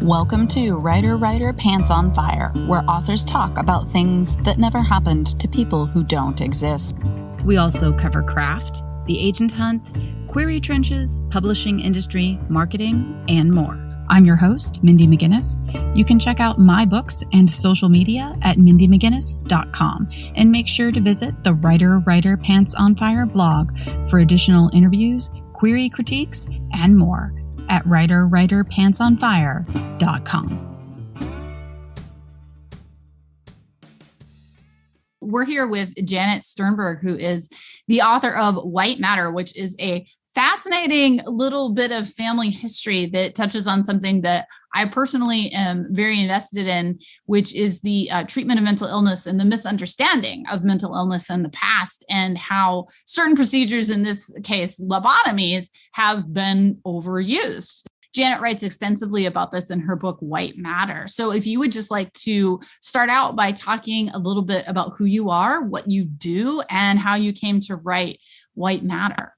Welcome to Writer Pants on Fire, where authors talk about things that never happened to people who don't exist. We also cover craft, the agent hunt, query trenches, publishing industry, marketing, and more. I'm your host, Mindy McGinnis. You can check out my books and social media at mindymcginnis.com, and make sure to visit the Writer Pants on Fire blog for additional interviews, query critiques, and more at writerpantsonfire.com. We're here with Janet Sternburg, who is the author of White Matter, which is a fascinating little bit of family history that touches on something that I personally am very invested in, which is the treatment of mental illness and the misunderstanding of mental illness in the past, and how certain procedures, in this case, lobotomies, have been overused. Janet writes extensively about this in her book, White Matter. So if you would just like to start out by talking a little bit about who you are, what you do, and how you came to write White Matter.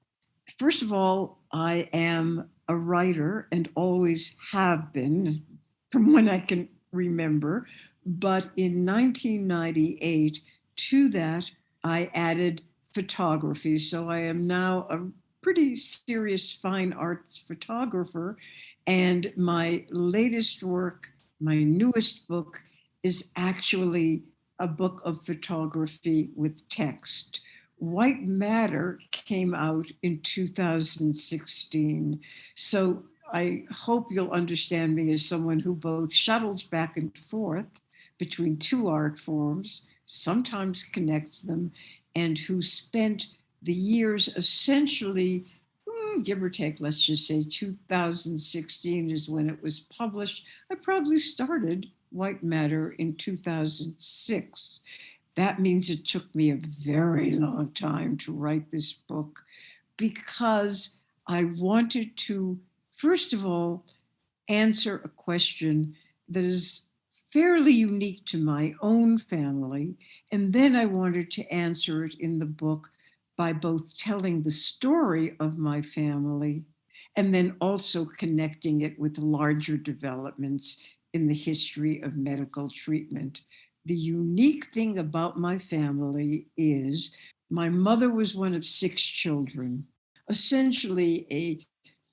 First of all, I am a writer and always have been from when I can remember. But in 1998, to that, I added photography. So I am now a pretty serious fine arts photographer. And my latest work, my newest book, is actually a book of photography with text. White Matter came out in 2016. So I hope you'll understand me as someone who both shuttles back and forth between two art forms, sometimes connects them, and who spent the years essentially, give or take, let's just say 2016 is when it was published. I probably started White Matter in 2006. That means it took me a very long time to write this book because I wanted to, first of all, answer a question that is fairly unique to my own family. And then I wanted to answer it in the book by both telling the story of my family and then also connecting it with larger developments in the history of medical treatment. The unique thing about my family is my mother was one of 6 children, essentially a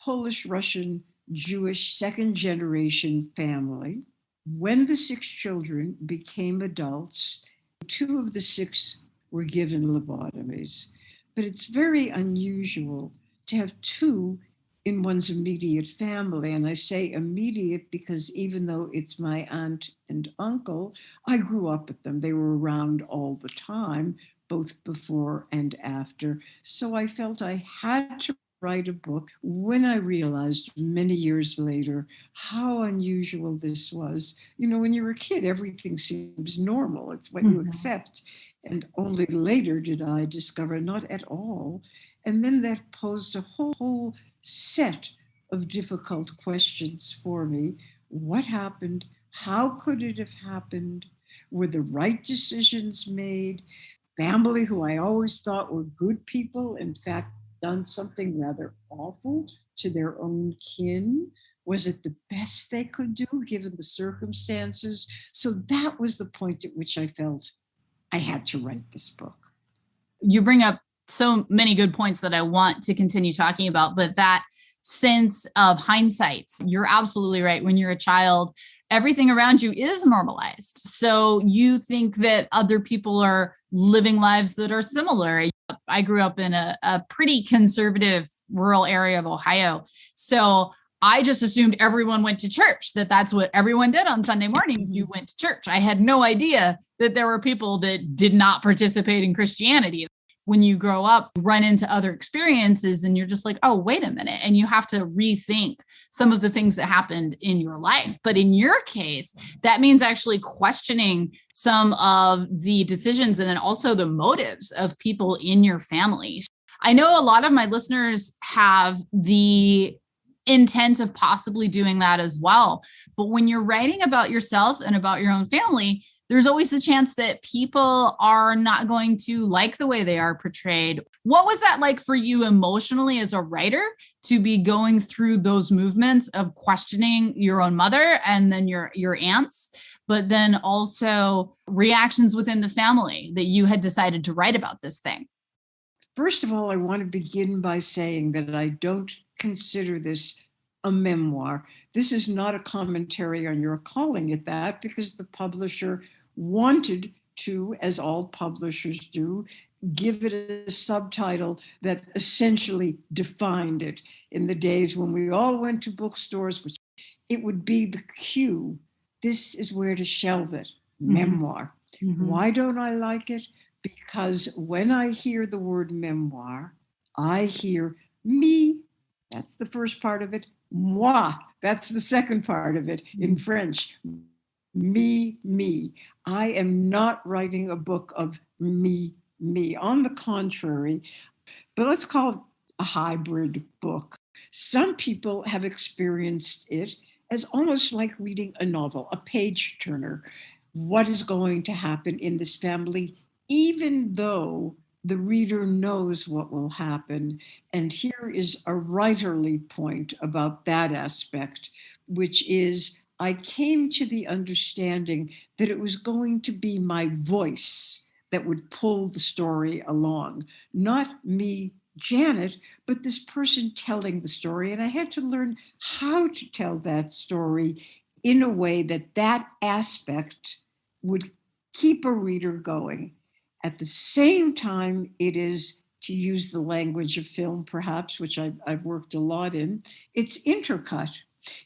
Polish, Russian, Jewish second-generation family. When the 6 children became adults, 2 of the 6 were given lobotomies. But it's very unusual to have 2 in one's immediate family. And I say immediate because even though it's my aunt and uncle, I grew up with them. They were around all the time, both before and after. So I felt I had to write a book when I realized many years later how unusual this was. You know, when you're a kid, everything seems normal. It's what you accept. And only later did I discover not at all. And then that posed a whole set of difficult questions for me. What happened? How could it have happened? Were the right decisions made? Family, who I always thought were good people, in fact, done something rather awful to their own kin? Was it the best they could do given the circumstances? So that was the point at which I felt I had to write this book. You bring up so many good points that I want to continue talking about, but that sense of hindsight, you're absolutely right. When you're a child, everything around you is normalized. So you think that other people are living lives that are similar. I grew up in a pretty conservative rural area of Ohio. So I just assumed everyone went to church, that's what everyone did on Sunday mornings. You went to church. I had no idea that there were people that did not participate in Christianity. When you grow up, you run into other experiences and you're just like, oh, wait a minute. And you have to rethink some of the things that happened in your life. But in your case, that means actually questioning some of the decisions and then also the motives of people in your family. I know a lot of my listeners have the intent of possibly doing that as well. But when you're writing about yourself and about your own family, there's always the chance that people are not going to like the way they are portrayed. What was that like for you emotionally as a writer, to be going through those movements of questioning your own mother and then your aunts, but then also reactions within the family that you had decided to write about this thing? First of all, I want to begin by saying that I don't consider this a memoir. This is not a commentary on your calling it that, because the publisher wanted to, as all publishers do, give it a subtitle that essentially defined it. In the days when we all went to bookstores, which it would be the cue. This is where to shelve it. Memoir. Mm-hmm. Why don't I like it? Because when I hear the word memoir, I hear me. That's the first part of it. Moi. That's the second part of it in French. Me. I am not writing a book of me. On the contrary, but let's call it a hybrid book. Some people have experienced it as almost like reading a novel, a page turner. What is going to happen in this family, even though the reader knows what will happen? And here is a writerly point about that aspect, which is I came to the understanding that it was going to be my voice that would pull the story along, not me, Janet, but this person telling the story. And I had to learn how to tell that story in a way that that aspect would keep a reader going. At the same time, it is, to use the language of film, perhaps, which I've worked a lot in, it's intercut.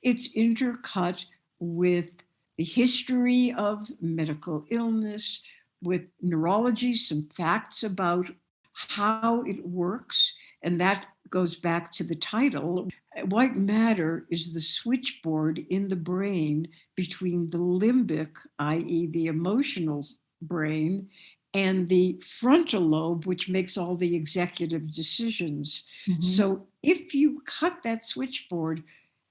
It's intercut with the history of medical illness, with neurology, some facts about how it works. And that goes back to the title. White matter is the switchboard in the brain between the limbic, i.e., the emotional brain, and the frontal lobe, which makes all the executive decisions. Mm-hmm. So if you cut that switchboard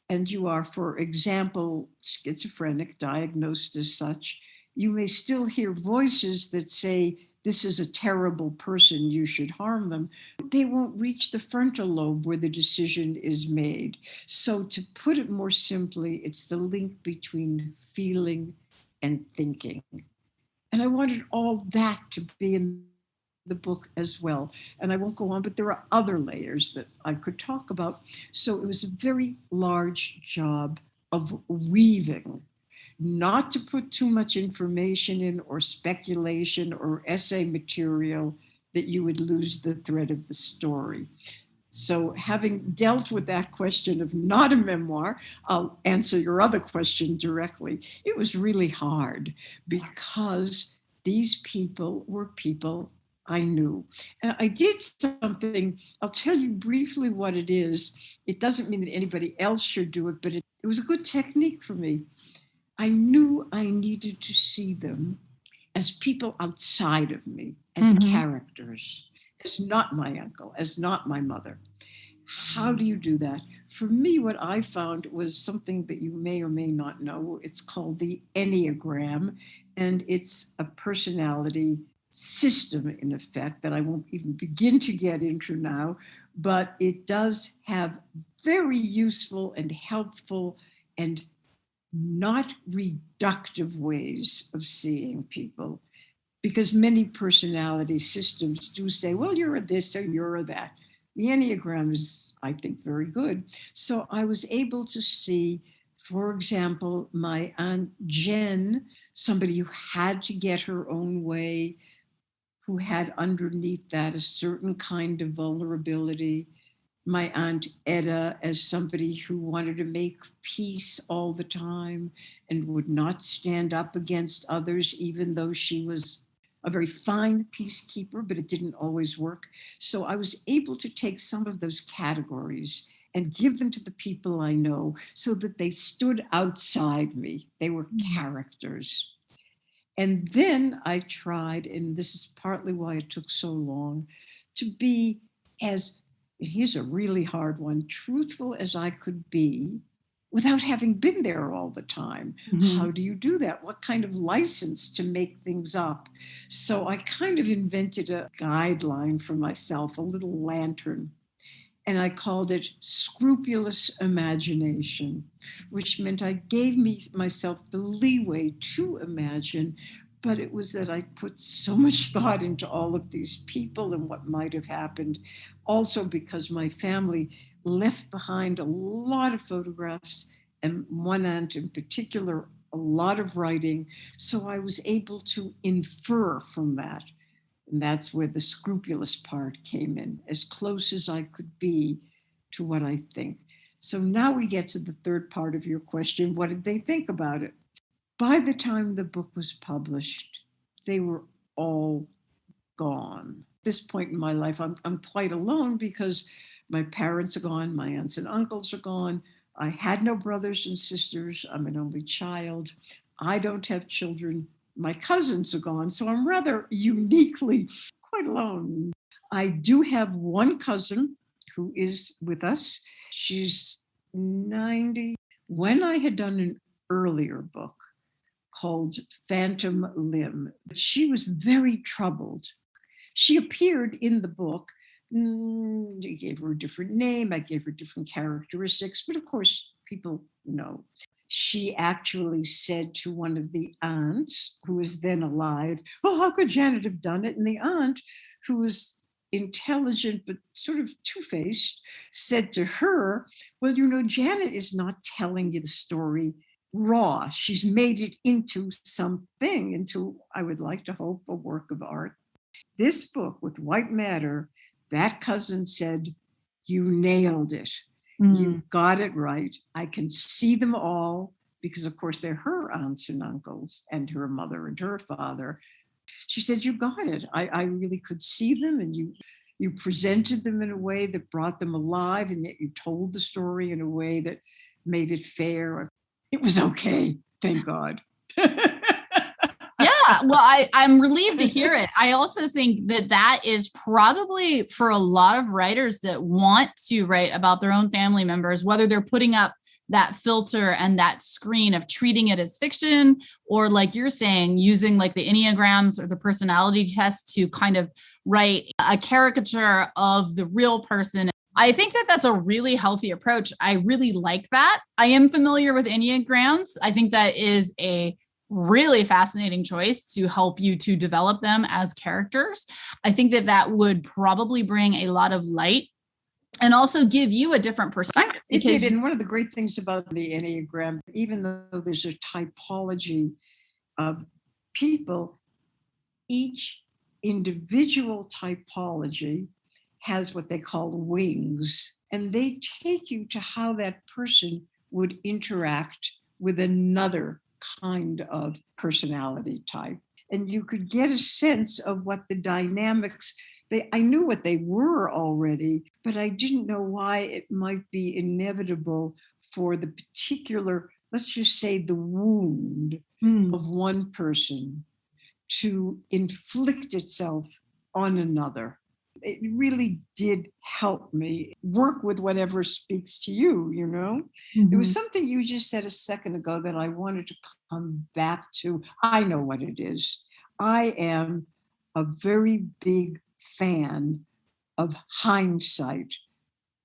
and you are, for example, schizophrenic, diagnosed as such, you may still hear voices that say, this is a terrible person, you should harm them. They won't reach the frontal lobe where the decision is made. So to put it more simply, it's the link between feeling and thinking. And I wanted all that to be in the book as well. And I won't go on, but there are other layers that I could talk about. So it was a very large job of weaving, not to put too much information in or speculation or essay material that you would lose the thread of the story. So having dealt with that question of not a memoir, I'll answer your other question directly. It was really hard because these people were people I knew. And I did something, I'll tell you briefly what it is. It doesn't mean that anybody else should do it, but it was a good technique for me. I knew I needed to see them as people outside of me, as characters, as not my uncle, as not my mother. How do you do that? For me, what I found was something that you may or may not know. It's called the Enneagram, and it's a personality system, in effect, that I won't even begin to get into now, but it does have very useful and helpful and not reductive ways of seeing people, because many personality systems do say, well, you're a this or you're a that. The Enneagram is, I think, very good. So I was able to see, for example, my Aunt Jen, somebody who had to get her own way, who had underneath that a certain kind of vulnerability. My Aunt Etta as somebody who wanted to make peace all the time and would not stand up against others, even though she was a very fine peacekeeper, but it didn't always work. So I was able to take some of those categories and give them to the people I know so that they stood outside me. They were characters. And then I tried, and this is partly why it took so long, to be as, here's a really hard one, truthful as I could be without having been there all the time. Mhm. How do you do that? What kind of license to make things up? So I kind of invented a guideline for myself, a little lantern, and I called it scrupulous imagination, which meant I gave myself the leeway to imagine, but it was that I put so much thought into all of these people and what might have happened. Also, because my family left behind a lot of photographs, and one aunt in particular, a lot of writing. So I was able to infer from that. And that's where the scrupulous part came in, as close as I could be to what I think. So now we get to the third part of your question. What did they think about it? By the time the book was published, they were all gone. At this point in my life, I'm quite alone because my parents are gone, my aunts and uncles are gone. I had no brothers and sisters. I'm an only child. I don't have children. My cousins are gone. So I'm rather uniquely quite alone. I do have one cousin who is with us. She's 90. When I had done an earlier book called Phantom Limb, she was very troubled. She appeared in the book. I gave her a different name. I gave her different characteristics, but of course, people know. She actually said to one of the aunts, who was then alive, "Oh, how could Janet have done it?" And the aunt, who was intelligent but sort of two-faced, said to her, "Well, Janet is not telling you the story raw. She's made it into something, into, I would like to hope, a work of art." This book with white matter, that cousin said, "You nailed it. You got it right. I can see them all," because of course they're her aunts and uncles and her mother and her father. She said, "You got it. I really could see them, and you presented them in a way that brought them alive, and yet you told the story in a way that made it fair. It was okay. Thank God." Yeah, well, I'm relieved to hear it. I also think that is probably for a lot of writers that want to write about their own family members, whether they're putting up that filter and that screen of treating it as fiction, or like you're saying, using like the Enneagrams or the personality test to kind of write a caricature of the real person. I think that that's a really healthy approach. I really like that. I am familiar with Enneagrams. I think that is a really fascinating choice to help you to develop them as characters. I think that would probably bring a lot of light and also give you a different perspective. It did. And one of the great things about the Enneagram, even though there's a typology of people, each individual typology has what they call wings, and they take you to how that person would interact with another kind of personality type. And you could get a sense of what the dynamics, I knew what they were already, but I didn't know why it might be inevitable for the particular, let's just say, the wound of one person to inflict itself on another. It really did help me work with whatever speaks to you, There was something you just said a second ago that I wanted to come back to. I know what it is. I am a very big fan of hindsight,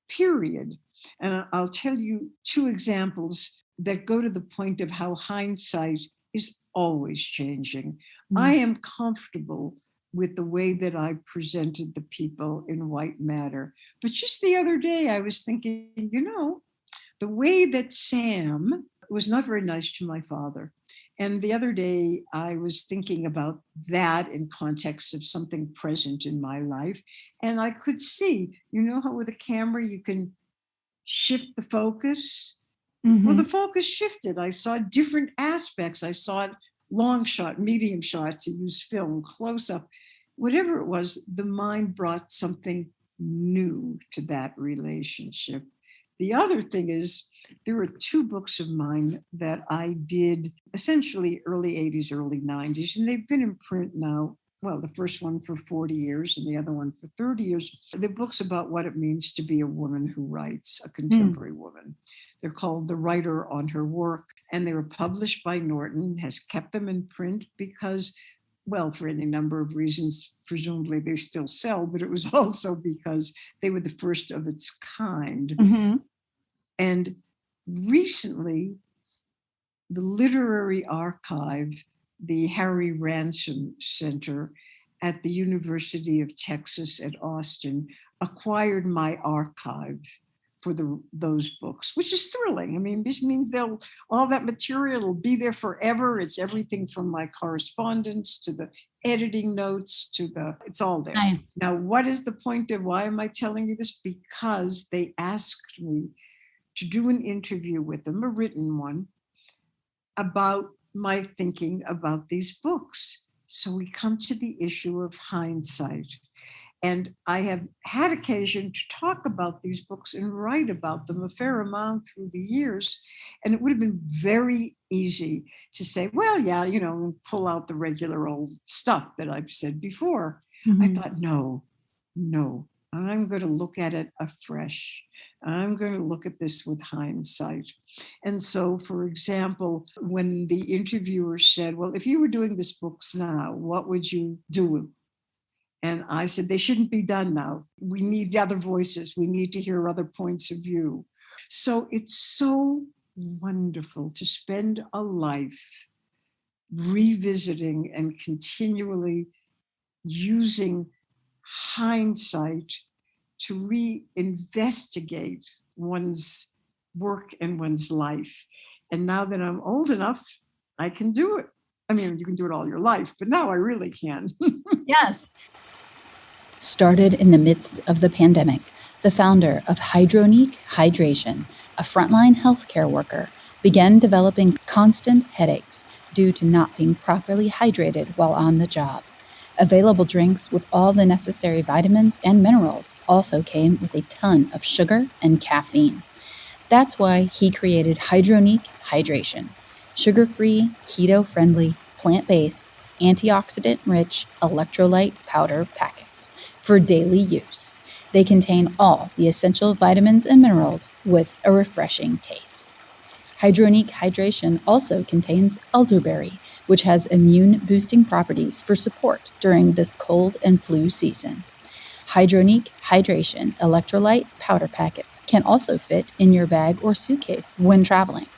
period. And I'll tell you two examples that go to the point of how hindsight is always changing. I am comfortable with the way that I presented the people in white matter. But just the other day, I was thinking, the way that Sam was not very nice to my father. And the other day, I was thinking about that in context of something present in my life. And I could see, how with a camera, you can shift the focus. Well, the focus shifted. I saw different aspects. I saw it long shot, medium shot, to use film, close up, whatever it was, the mind brought something new to that relationship. The other thing is, there are two books of mine that I did essentially early 80s, early 90s, and they've been in print now well, the first one for 40 years and the other one for 30 years. The book's about what it means to be a woman who writes, a contemporary woman. They're called The Writer on Her Work, and they were published by Norton, has kept them in print because, well, for any number of reasons, presumably they still sell, but it was also because they were the first of its kind. Mm-hmm. And recently, the Literary Archive, the Harry Ransom Center at the University of Texas at Austin, acquired my archive for those books, which is thrilling. I mean, this means all that material will be there forever. It's everything from my correspondence to the editing notes it's all there. Nice. Now, what is the point of why am I telling you this? Because they asked me to do an interview with them, a written one, about my thinking about these books. So we come to the issue of hindsight. And I have had occasion to talk about these books and write about them a fair amount through the years. And it would have been very easy to say, well, yeah, pull out the regular old stuff that I've said before. Mm-hmm. I thought, no, I'm going to look at it afresh. I'm going to look at this with hindsight. And so, for example, when the interviewer said, well, if you were doing this books now, what would you do? And I said, they shouldn't be done now. We need other voices. We need to hear other points of view. So it's so wonderful to spend a life revisiting and continually using hindsight to reinvestigate one's work and one's life. And now that I'm old enough, I can do it. I mean, you can do it all your life, but now I really can. Yes. Started in the midst of the pandemic, the founder of Hydronique Hydration, a frontline healthcare worker, began developing constant headaches due to not being properly hydrated while on the job. Available drinks with all the necessary vitamins and minerals also came with a ton of sugar and caffeine. That's why he created Hydronique Hydration, sugar-free, keto-friendly, plant-based, antioxidant-rich electrolyte powder packets for daily use. They contain all the essential vitamins and minerals with a refreshing taste. Hydronique Hydration also contains elderberry, which has immune-boosting properties for support during this cold and flu season. Hydronique Hydration electrolyte powder packets can also fit in your bag or suitcase when traveling,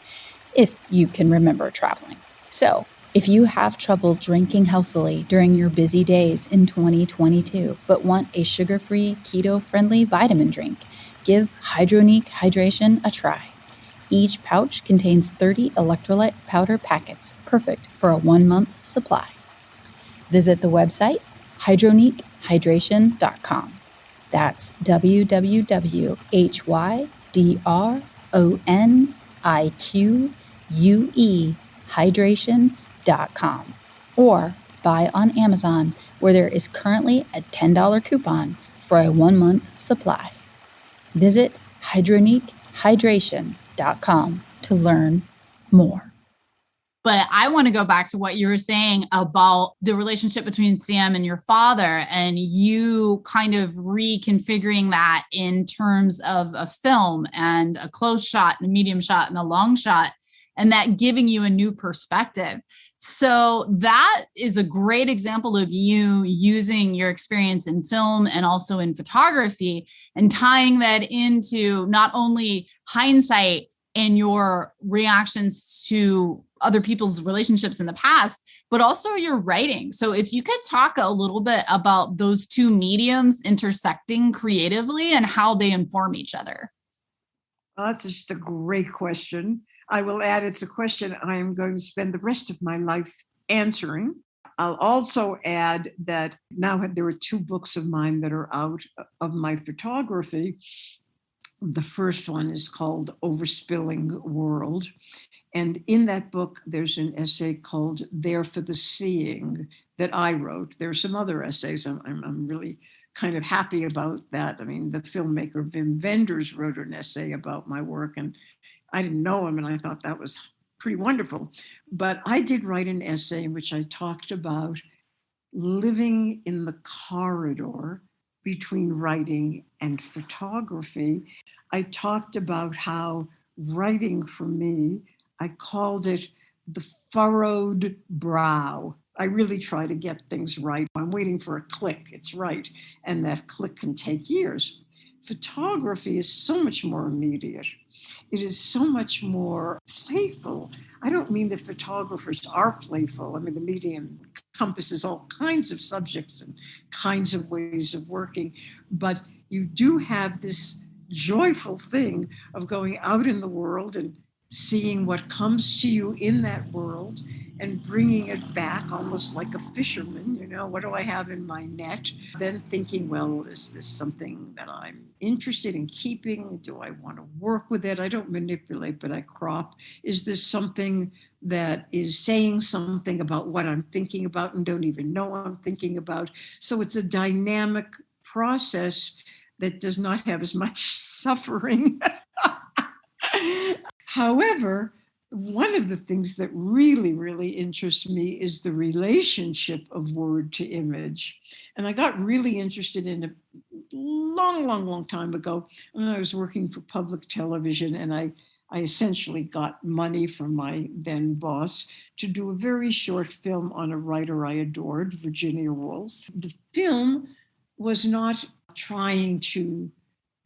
if you can remember traveling. So, if you have trouble drinking healthily during your busy days in 2022, but want a sugar-free, keto-friendly vitamin drink, give Hydronique Hydration a try. Each pouch contains 30 electrolyte powder packets, perfect for a 1-month supply. Visit the website hydroniquehydration.com. That's www.hydronique hydration.com, or buy on Amazon, where there is currently a $10 coupon for a 1-month supply. Visit hydroniquehydration.com to learn more. But I want to go back to what you were saying about the relationship between Sam and your father, and you kind of reconfiguring that in terms of a film and a close shot and a medium shot and a long shot, and that giving you a new perspective. So that is a great example of you using your experience in film and also in photography and tying that into not only hindsight and your reactions to other people's relationships in the past, but also your writing. So if you could talk a little bit about those two mediums intersecting creatively and how they inform each other. Well, that's just a great question. I will add, it's a question I am going to spend the rest of my life answering. I'll also add that now there are 2 books of mine that are out of my photography. The first one is called Overspilling World. And in that book, there's an essay called There for the Seeing that I wrote. There are some other essays. I'm really kind of happy about that. I mean, the filmmaker Wim Wenders wrote an essay about my work, and I didn't know him, and I thought that was pretty wonderful. But I did write an essay in which I talked about living in the corridor between writing and photography. I talked about how writing for me, I called it the furrowed brow. I really try to get things right. I'm waiting for a click, it's right. And that click can take years. Photography is so much more immediate. It is so much more playful. I don't mean that photographers are playful. I mean, the medium encompasses all kinds of subjects and kinds of ways of working, but you do have this joyful thing of going out in the world and seeing what comes to you in that world and bringing it back almost like a fisherman. What do I have in my net? Then thinking, well, is this something that I'm interested in keeping? Do I want to work with it? I don't manipulate, but I crop. Is this something that is saying something about what I'm thinking about and don't even know I'm thinking about? So it's a dynamic process that does not have as much suffering. However, one of the things that really, really interests me is the relationship of word to image. And I got really interested in it long time ago when I was working for public television, and I essentially got money from my then boss to do a very short film on a writer I adored, Virginia Woolf. The film was not trying to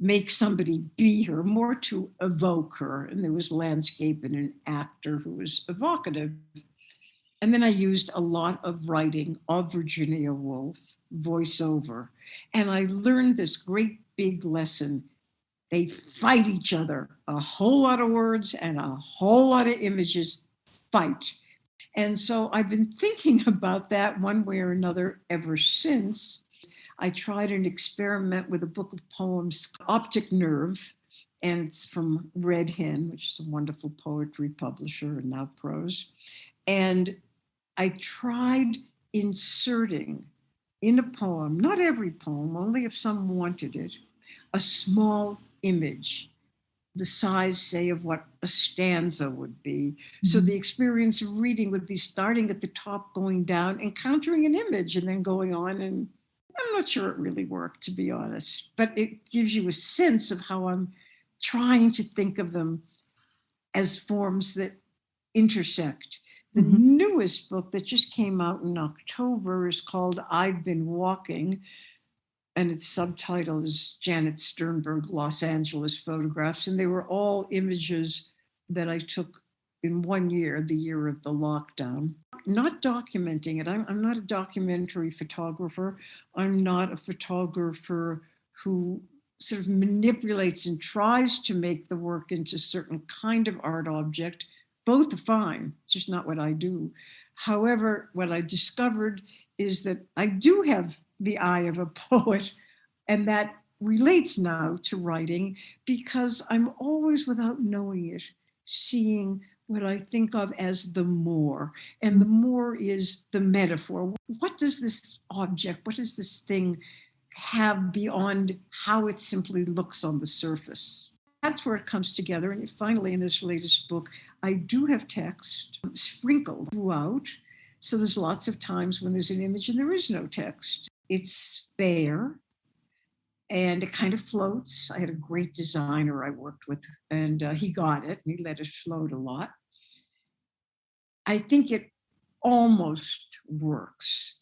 make somebody be her, more to evoke her. And there was landscape and an actor who was evocative. And then I used a lot of writing of Virginia Woolf, voiceover. And I learned this great big lesson. They fight each other. A whole lot of words and a whole lot of images fight. And so I've been thinking about that one way or another ever since. I tried an experiment with a book of poems, Optic Nerve, and it's from Red Hen, which is a wonderful poetry publisher and now prose. And I tried inserting in a poem, not every poem, only if some wanted it, a small image, the size, say, of what a stanza would be. Mm-hmm. So the experience of reading would be starting at the top, going down, encountering an image, and then going on. And I'm not sure it really worked, to be honest, but it gives you a sense of how I'm trying to think of them as forms that intersect. The newest book that just came out in October is called I've Been Walking, and its subtitle is Janet Sternburg, Los Angeles Photographs. And they were all images that I took in 1 year, the year of the lockdown. Not documenting it. I'm not a documentary photographer. I'm not a photographer who sort of manipulates and tries to make the work into a certain kind of art object. Both are fine, it's just not what I do. However, what I discovered is that I do have the eye of a poet, and that relates now to writing because I'm always, without knowing it, seeing what I think of as the more. And the more is the metaphor. What does this object, what does this thing have beyond how it simply looks on the surface? That's where it comes together. And finally, in this latest book, I do have text sprinkled throughout. So there's lots of times when there's an image and there is no text. It's spare and it kind of floats. I had a great designer I worked with, and he got it and he let it float a lot. I think it almost works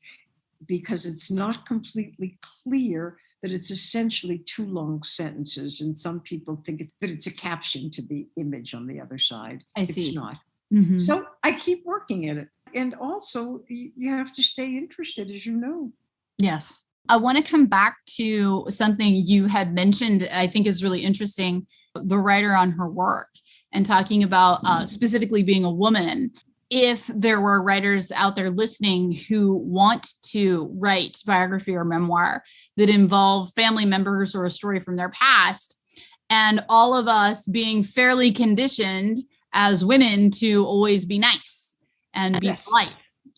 because it's not completely clear that it's essentially two long sentences, and some people think that it's a caption to the image on the other side. It's not. Mm-hmm. So I keep working at it. And also, you have to stay interested, as you know. Yes. I want to come back to something you had mentioned, I think is really interesting, the writer on her work, and talking about specifically being a woman. If there were writers out there listening who want to write biography or memoir that involve family members or a story from their past, and all of us being fairly conditioned as women to always be nice and be polite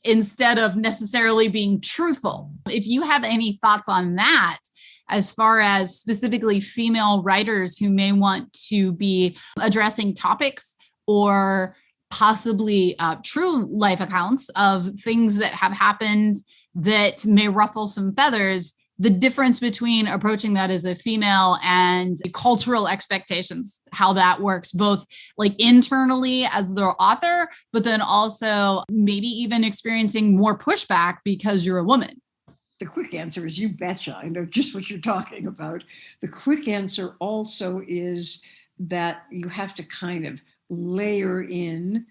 instead of necessarily being truthful. If you have any thoughts on that, as far as specifically female writers who may want to be addressing topics or possibly true life accounts of things that have happened that may ruffle some feathers, the difference between approaching that as a female and cultural expectations, how that works, both like internally as the author, but then also maybe even experiencing more pushback because you're a woman. The quick answer is you betcha. I know just what you're talking about. The quick answer also is that you have to kind of layer in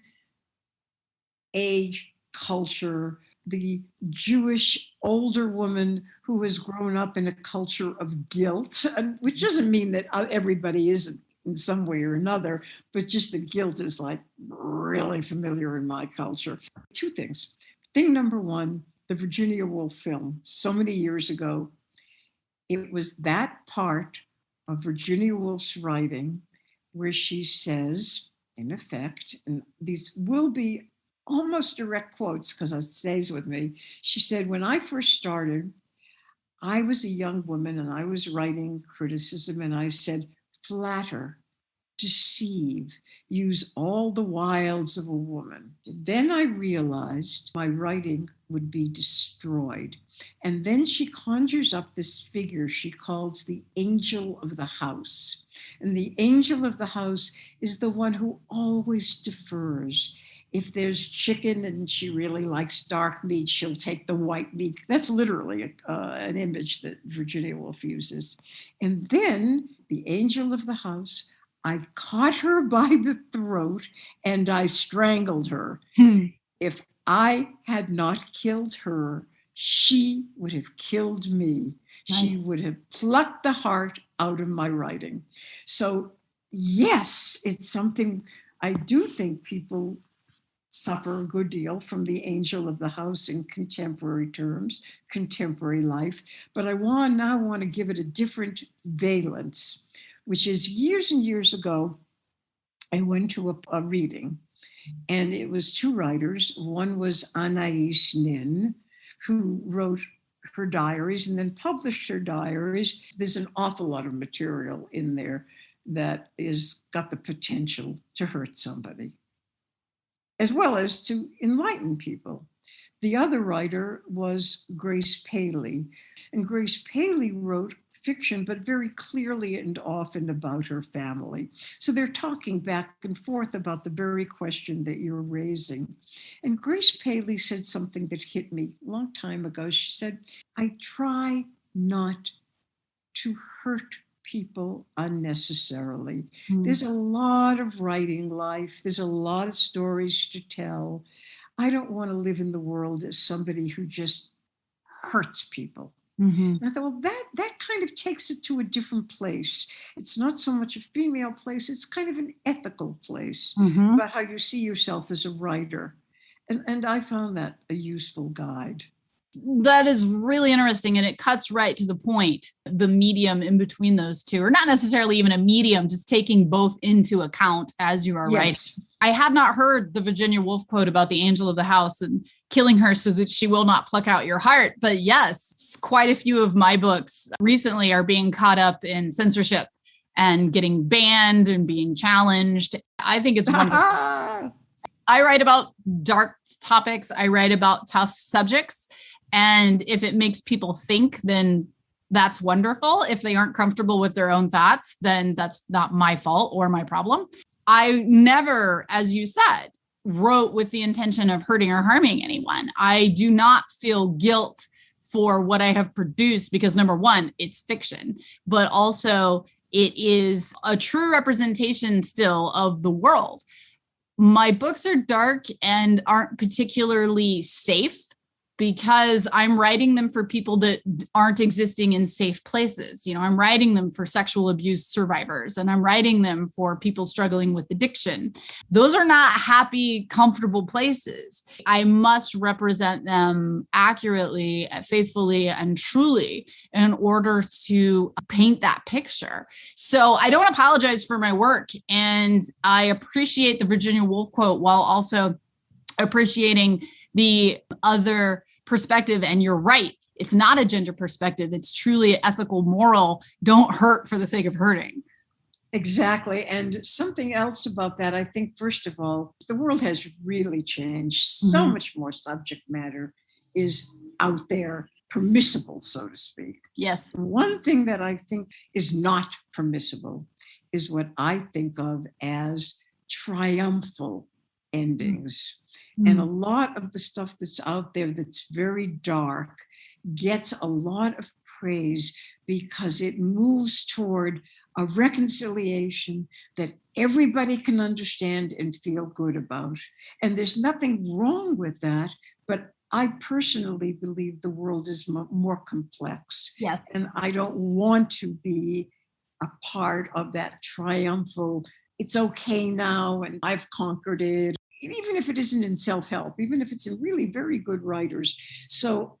age, culture, the Jewish older woman who has grown up in a culture of guilt, which doesn't mean that everybody isn't in some way or another, but just the guilt is like really familiar in my culture. Two things. Thing number one, the Virginia Woolf film, so many years ago, it was that part of Virginia Woolf's writing where she says, in effect, and these will be almost direct quotes because it stays with me. She said, when I first started, I was a young woman and I was writing criticism and I said, flatter, deceive, use all the wiles of a woman. Then I realized my writing would be destroyed. And then she conjures up this figure she calls the angel of the house. And the angel of the house is the one who always defers. If there's chicken and she really likes dark meat, she'll take the white meat. That's literally an image that Virginia Woolf uses. And then the angel of the house, I caught her by the throat and I strangled her. If I had not killed her, she would have killed me. Nice. She would have plucked the heart out of my writing. So yes, it's something I do think people suffer a good deal from the angel of the house in contemporary terms, contemporary life. But I now want to give it a different valence, which is years and years ago, I went to a reading, and it was two writers. One was Anais Nin, who wrote her diaries and then published her diaries. There's an awful lot of material in there that is got the potential to hurt somebody, as well as to enlighten people. The other writer was Grace Paley, and Grace Paley wrote fiction, but very clearly and often about her family. So they're talking back and forth about the very question that you're raising. And Grace Paley said something that hit me a long time ago. She said, I try not to hurt people unnecessarily. There's a lot of writing life. There's a lot of stories to tell. I don't want to live in the world as somebody who just hurts people. And I thought, well, that kind of takes it to a different place. It's not so much a female place. It's kind of an ethical place about how you see yourself as a writer. And I found that a useful guide. That is really interesting. And it cuts right to the point, the medium in between those two, or not necessarily even a medium, just taking both into account as you are writing. I had not heard the Virginia Woolf quote about the angel of the house and killing her so that she will not pluck out your heart. But yes, quite a few of my books recently are being caught up in censorship and getting banned and being challenged. I think it's wonderful. I write about dark topics. I write about tough subjects. And if it makes people think, then that's wonderful. If they aren't comfortable with their own thoughts, then that's not my fault or my problem. I never, as you said, wrote with the intention of hurting or harming anyone. I do not feel guilt for what I have produced because, number one, it's fiction, but also it is a true representation still of the world. My books are dark and aren't particularly safe because I'm writing them for people that aren't existing in safe places. You know, I'm writing them for sexual abuse survivors, and I'm writing them for people struggling with addiction. Those are not happy, comfortable places. I must represent them accurately, faithfully, and truly in order to paint that picture. So I don't apologize for my work, and I appreciate the Virginia Woolf quote while also appreciating the other perspective. And you're right. It's not a gender perspective. It's truly ethical, moral. Don't hurt for the sake of hurting. Exactly. And something else about that, I think, first of all, the world has really changed. So much more subject matter is out there, permissible, so to speak. Yes. One thing that I think is not permissible is what I think of as triumphal endings. And a lot of the stuff that's out there that's very dark gets a lot of praise because it moves toward a reconciliation that everybody can understand and feel good about. And there's nothing wrong with that, but I personally believe the world is more complex. Yes. And I don't want to be a part of that triumphal, it's okay now and I've conquered it, even if it isn't in self-help, even if it's in really very good writers. So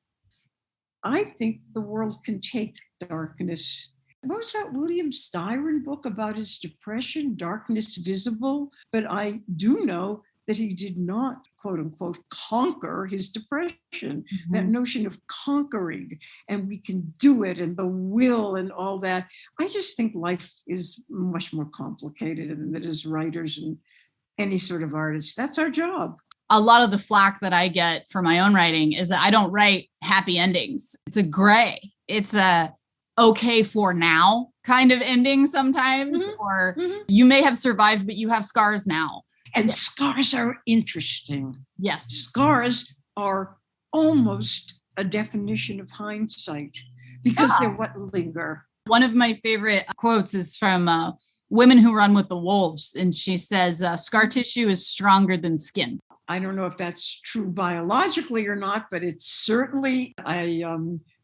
I think the world can take darkness. What was that William Styron book about his depression, Darkness Visible? But I do know that he did not, quote unquote, conquer his depression. That notion of conquering, and we can do it, and the will and all that. I just think life is much more complicated, and that as writers and any sort of artist, that's our job. A lot of the flack that I get for my own writing is that I don't write happy endings. It's a gray. It's a okay for now kind of ending sometimes, or you may have survived, but you have scars now. And scars are interesting. Yes. Scars are almost a definition of hindsight because they're what linger. One of my favorite quotes is from Women Who Run with the Wolves. And she says, scar tissue is stronger than skin. I don't know if that's true biologically or not, but it's certainly, I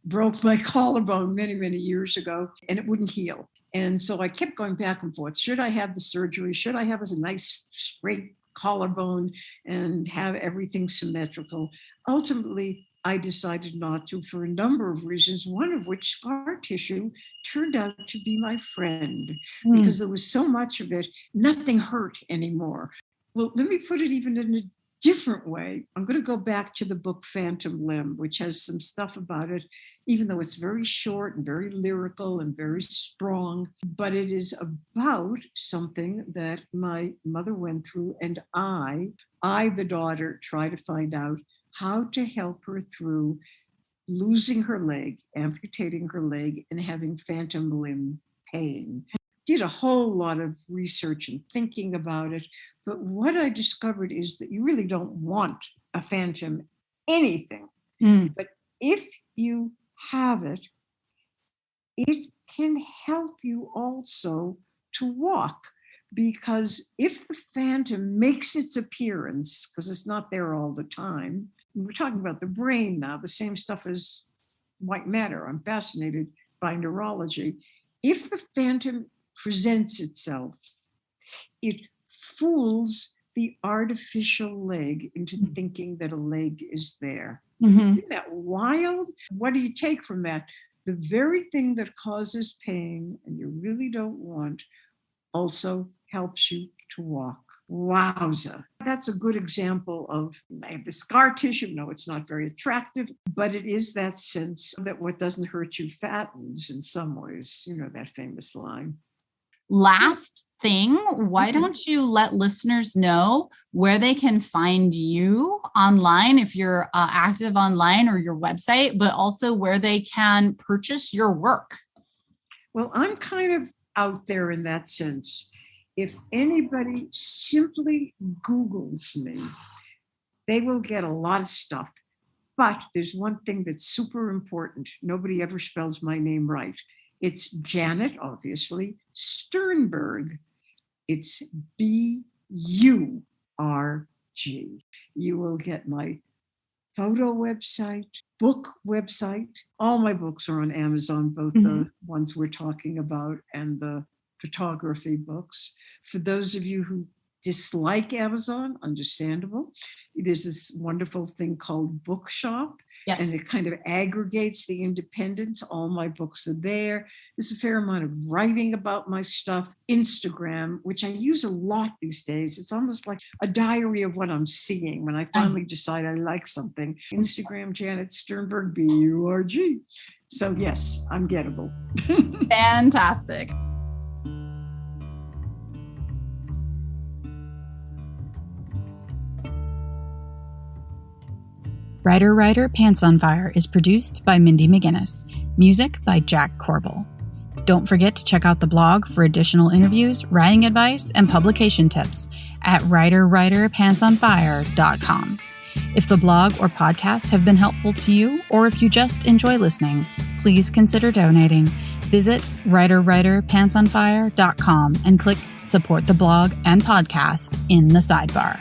broke my collarbone many, many years ago and it wouldn't heal. And so I kept going back and forth. Should I have the surgery? Should I have a nice straight collarbone and have everything symmetrical? Ultimately, I decided not to for a number of reasons, one of which scar tissue turned out to be my friend because there was so much of it, nothing hurt anymore. Well, let me put it even in a different way. I'm going to go back to the book Phantom Limb, which has some stuff about it, even though it's very short and very lyrical and very strong, but it is about something that my mother went through, and I, the daughter, try to find out how to help her through losing her leg, amputating her leg, and having phantom limb pain. Did a whole lot of research and thinking about it. But what I discovered is that you really don't want a phantom anything. But if you have it, it can help you also to walk. Because if the phantom makes its appearance, because it's not there all the time, we're talking about the brain now, the same stuff as white matter. I'm fascinated by neurology. If the phantom presents itself, it fools the artificial leg into thinking that a leg is there. Isn't that wild? What do you take from that? The very thing that causes pain and you really don't want also helps you to walk. Wowza. That's a good example of the scar tissue. No, it's not very attractive, but it is that sense that what doesn't hurt you fattens in some ways. You know that famous line. Last thing, why don't you let listeners know where they can find you online if you're active online, or your website, but also where they can purchase your work? Well, I'm kind of out there in that sense. If anybody simply Googles me, they will get a lot of stuff. But there's one thing that's super important. Nobody ever spells my name right. It's Janet, obviously, Sternburg. It's B-U-R-G. You will get my photo website, book website. All my books are on Amazon, both the ones we're talking about and the photography books. For those of you who dislike Amazon, understandable. There's this wonderful thing called Bookshop, and it kind of aggregates the independents. All my books are there. There's a fair amount of writing about my stuff. Instagram, which I use a lot these days. It's almost like a diary of what I'm seeing when I finally decide I like something. Instagram, Janet Sternburg, B-U-R-G. So yes, I'm gettable. Fantastic. Writer Pants on Fire is produced by Mindy McGinnis. Music by Jack Corbel. Don't forget to check out the blog for additional interviews, writing advice, and publication tips at writerpantsonfire.com. If the blog or podcast have been helpful to you, or if you just enjoy listening, please consider donating. Visit writerpantsonfire.com and click Support the Blog and Podcast in the sidebar.